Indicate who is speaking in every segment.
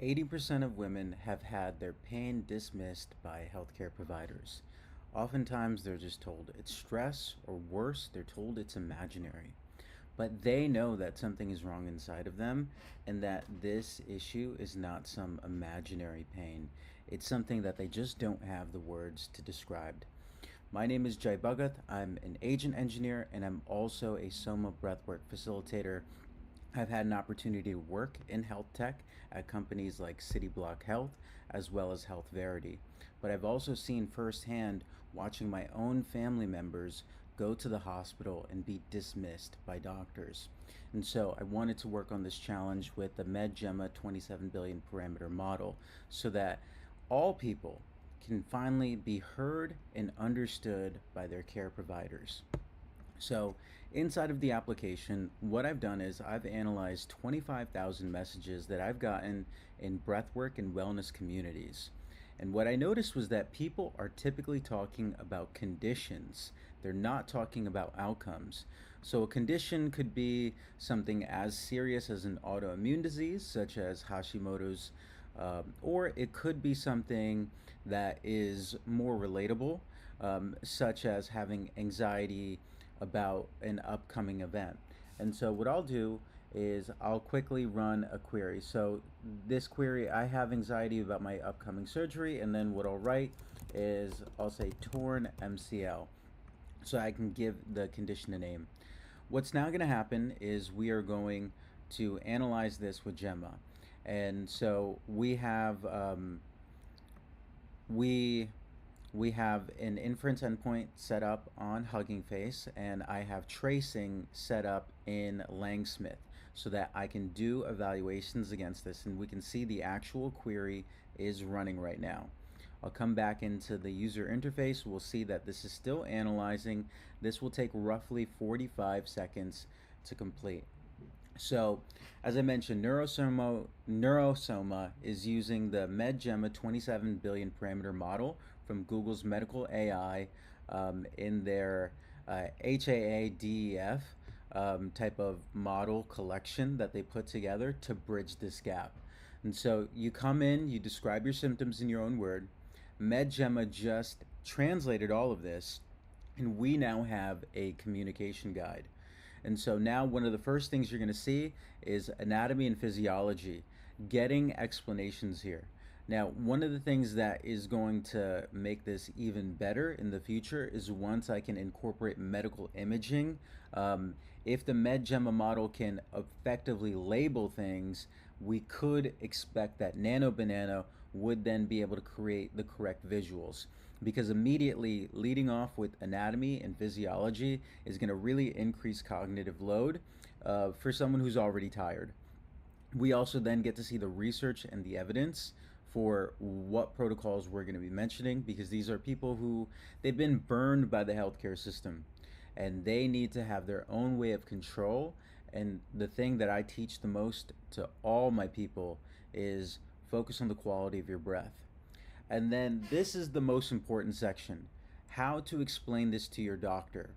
Speaker 1: 80% of women have had their pain dismissed by healthcare providers. Oftentimes, they're just told it's stress, or worse, they're told it's imaginary. But they know that something is wrong inside of them and that this issue is not some imaginary pain. It's something that they just don't have the words to describe. My name is Jai Bhagat. I'm an agent engineer and I'm also a Soma breathwork facilitator. I've had an opportunity to work in health tech at companies like City Block Health as well as Health Verity. But I've also seen firsthand watching my own family members go to the hospital and be dismissed by doctors. And so I wanted to work on this challenge with the MedGemma 27 billion parameter model so that all people can finally be heard and understood by their care providers. So, inside of the application, what I've done is I've analyzed 25,000 messages that I've gotten in breathwork and wellness communities. And what I noticed was that people are typically talking about conditions. They're not talking about outcomes. So, a condition could be something as serious as an autoimmune disease, such as Hashimoto's, or it could be something that is more relatable, such as having anxiety about an upcoming event. And so what I'll do is I'll quickly run a query. So this query, I have anxiety about my upcoming surgery, and then what I'll write is I'll say torn MCL so I can give the condition a name. What's now going to happen is we are going to analyze this with Gemma. And so we we have an inference endpoint set up on Hugging Face, and I have tracing set up in Langsmith so that I can do evaluations against this, and we can see the actual query is running right now. I'll come back into the user interface. We'll see that this is still analyzing. This will take roughly 45 seconds to complete. So, as I mentioned, Neurosoma is using the MedGemma 27 billion parameter model from Google's medical AI in their HAADEF type of model collection that they put together to bridge this gap. And so you come in, you describe your symptoms in your own word. MedGemma just translated all of this, and we now have a communication guide. And so now one of the first things you're going to see is anatomy and physiology, getting explanations here. Now, one of the things that is going to make this even better in the future is once I can incorporate medical imaging. If the MedGemma model can effectively label things, we could expect that Nano Banana would then be able to create the correct visuals, because immediately leading off with anatomy and physiology is going to really increase cognitive load for someone who's already tired. We also then get to see the research and the evidence for what protocols we're going to be mentioning, because these are people who they've been burned by the healthcare system and they need to have their own way of control. And the thing that I teach the most to all my people is focus on the quality of your breath. And then this is the most important section: how to explain this to your doctor.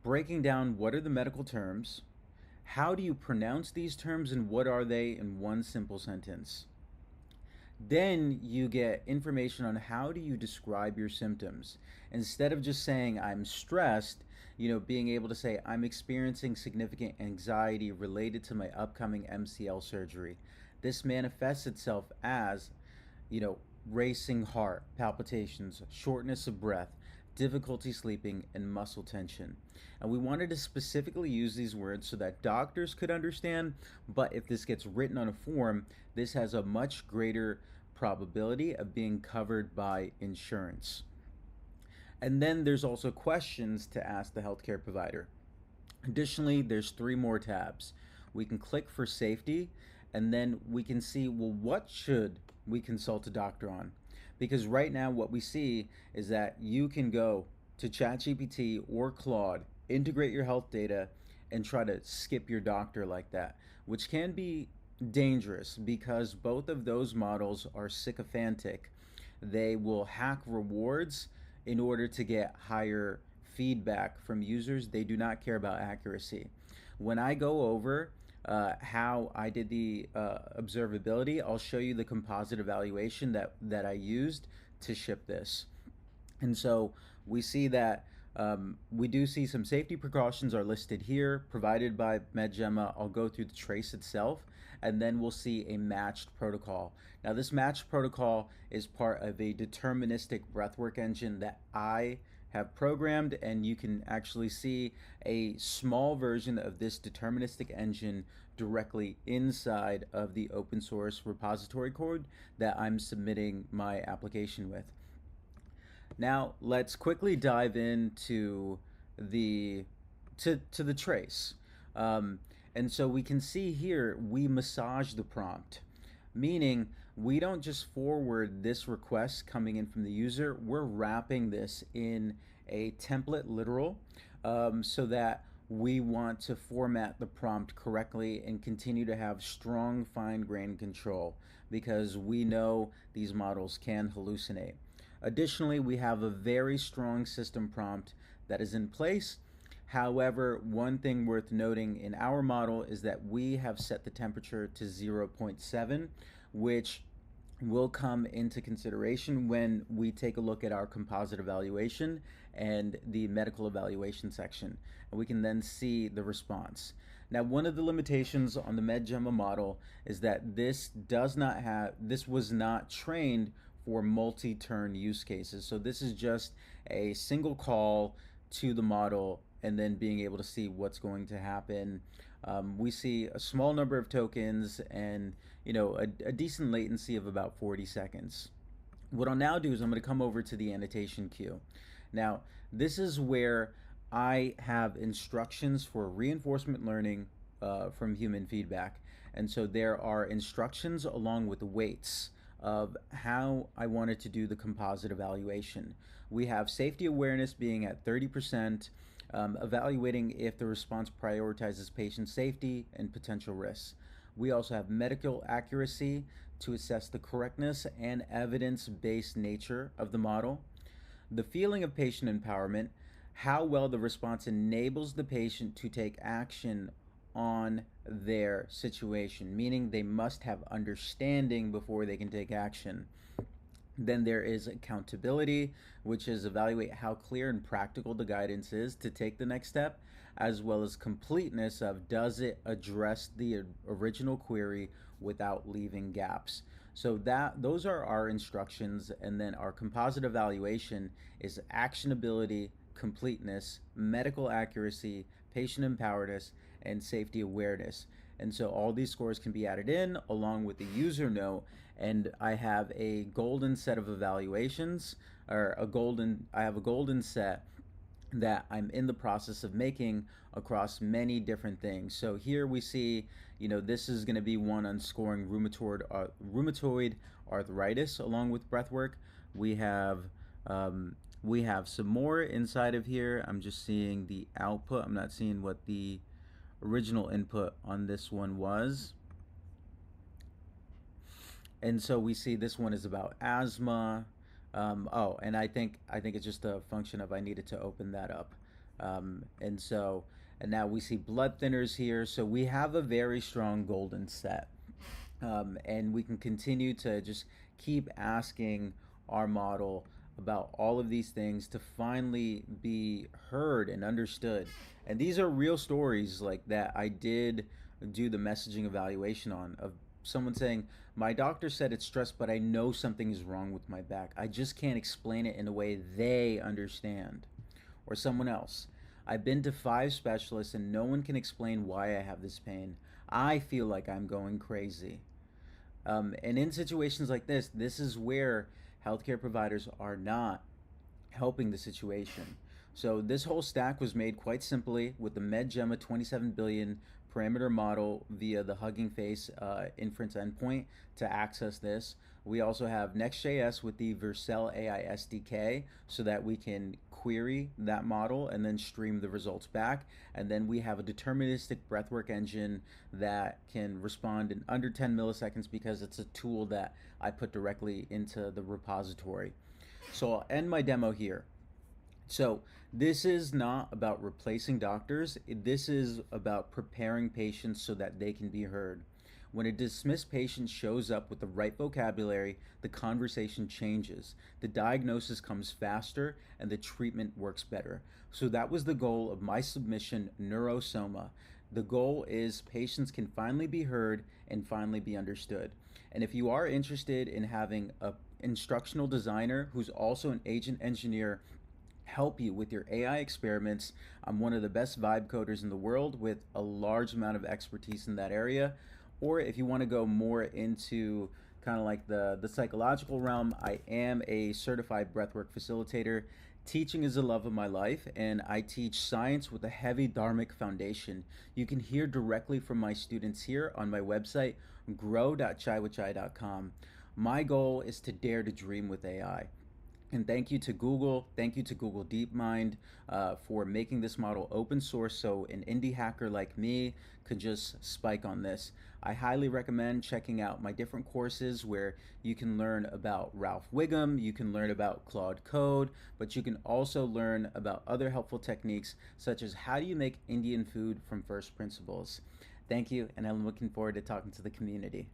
Speaker 1: Breaking down what are the medical terms, how do you pronounce these terms, and what are they in one simple sentence. Then you get information on how do you describe your symptoms. Instead of just saying I'm stressed, being able to say I'm experiencing significant anxiety related to my upcoming MCL surgery. This manifests itself as, racing heart, palpitations, shortness of breath, difficulty sleeping, and muscle tension. And we wanted to specifically use these words so that doctors could understand, but if this gets written on a form, this has a much greater probability of being covered by insurance. And then there's also questions to ask the healthcare provider. Additionally, there's 3 more tabs. We can click for safety, and then we can see, well, what should we consult a doctor on? Because right now what we see is that you can go to ChatGPT or Claude, integrate your health data, and try to skip your doctor like that, which can be dangerous because both of those models are sycophantic. They will hack rewards in order to get higher feedback from users. They do not care about accuracy. When I go over how I did the observability, I'll show you the composite evaluation that I used to ship this. And so we see that we do see some safety precautions are listed here, provided by MedGemma. I'll go through the trace itself, and then we'll see a matched protocol. Now, this matched protocol is part of a deterministic breathwork engine that I have programmed, and you can actually see a small version of this deterministic engine directly inside of the open source repository code that I'm submitting my application with. Now let's quickly dive into the to the trace. Um, and so we can see here we massage the prompt, meaning we don't just forward this request coming in from the user, we're wrapping this in a template literal so that we want to format the prompt correctly and continue to have strong fine-grained control because we know these models can hallucinate. Additionally, we have a very strong system prompt that is in place. However, one thing worth noting in our model is that we have set the temperature to 0.7, which will come into consideration when we take a look at our composite evaluation and the medical evaluation section. And we can then see the response. Now, one of the limitations on the MedGemma model is that this was not trained for multi-turn use cases. So this is just a single call to the model and then being able to see what's going to happen. We see a small number of tokens and a decent latency of about 40 seconds. What I'll now do is I'm going to come over to the annotation queue. Now, this is where I have instructions for reinforcement learning from human feedback. And so there are instructions along with the weights of how I wanted to do the composite evaluation. We have safety awareness being at 30%, evaluating if the response prioritizes patient safety and potential risks. We also have medical accuracy to assess the correctness and evidence-based nature of the model. The feeling of patient empowerment, how well the response enables the patient to take action on their situation, meaning they must have understanding before they can take action. Then there is accountability, which is evaluate how clear and practical the guidance is to take the next step, as well as completeness of does it address the original query without leaving gaps. So those are our instructions, and then our composite evaluation is actionability, completeness, medical accuracy, patient empoweredness, and safety awareness. And so all these scores can be added in along with the user note, and I have a golden set of evaluations, or I have a golden set that I'm in the process of making across many different things. So here we see, this is going to be one on scoring rheumatoid arthritis along with breathwork. We have some more inside of here. I'm just seeing the output. I'm not seeing what the original input on this one was. And so we see this one is about asthma. And I think it's just a function of I needed to open that up. And now we see blood thinners here. So we have a very strong golden set. And we can continue to just keep asking our model about all of these things to finally be heard and understood. And these are real stories like that I did do the messaging evaluation on, of someone saying, my doctor said it's stress, but I know something is wrong with my back. I just can't explain it in a way they understand. Or someone else, I've been to 5 specialists and no one can explain why I have this pain. I feel like I'm going crazy. And in situations like this is where healthcare providers are not helping the situation. So this whole stack was made quite simply with the MedGemma 27 billion parameter model via the Hugging Face inference endpoint to access this. We also have Next.js with the Vercel AI SDK so that we can query that model and then stream the results back. And then we have a deterministic breathwork engine that can respond in under 10 milliseconds because it's a tool that I put directly into the repository. So I'll end my demo here. So, this is not about replacing doctors. This is about preparing patients so that they can be heard. When a dismissed patient shows up with the right vocabulary, the conversation changes. The diagnosis comes faster and the treatment works better. So, that was the goal of my submission, Neurosoma. The goal is patients can finally be heard and finally be understood. And if you are interested in having a instructional designer who's also an agent engineer help you with your AI experiments, I'm one of the best vibe coders in the world with a large amount of expertise in that area. Or if you want to go more into kind of like the psychological realm, I am a certified breathwork facilitator. Teaching is the love of my life, and I teach science with a heavy dharmic foundation. You can hear directly from my students here on my website, grow.chaiwachai.com. My goal is to dare to dream with AI. And thank you to Google. Thank you to Google DeepMind for making this model open source so an indie hacker like me could just spike on this. I highly recommend checking out my different courses where you can learn about Ralph Wiggum, you can learn about Claude Code, but you can also learn about other helpful techniques such as how do you make Indian food from first principles. Thank you, and I'm looking forward to talking to the community.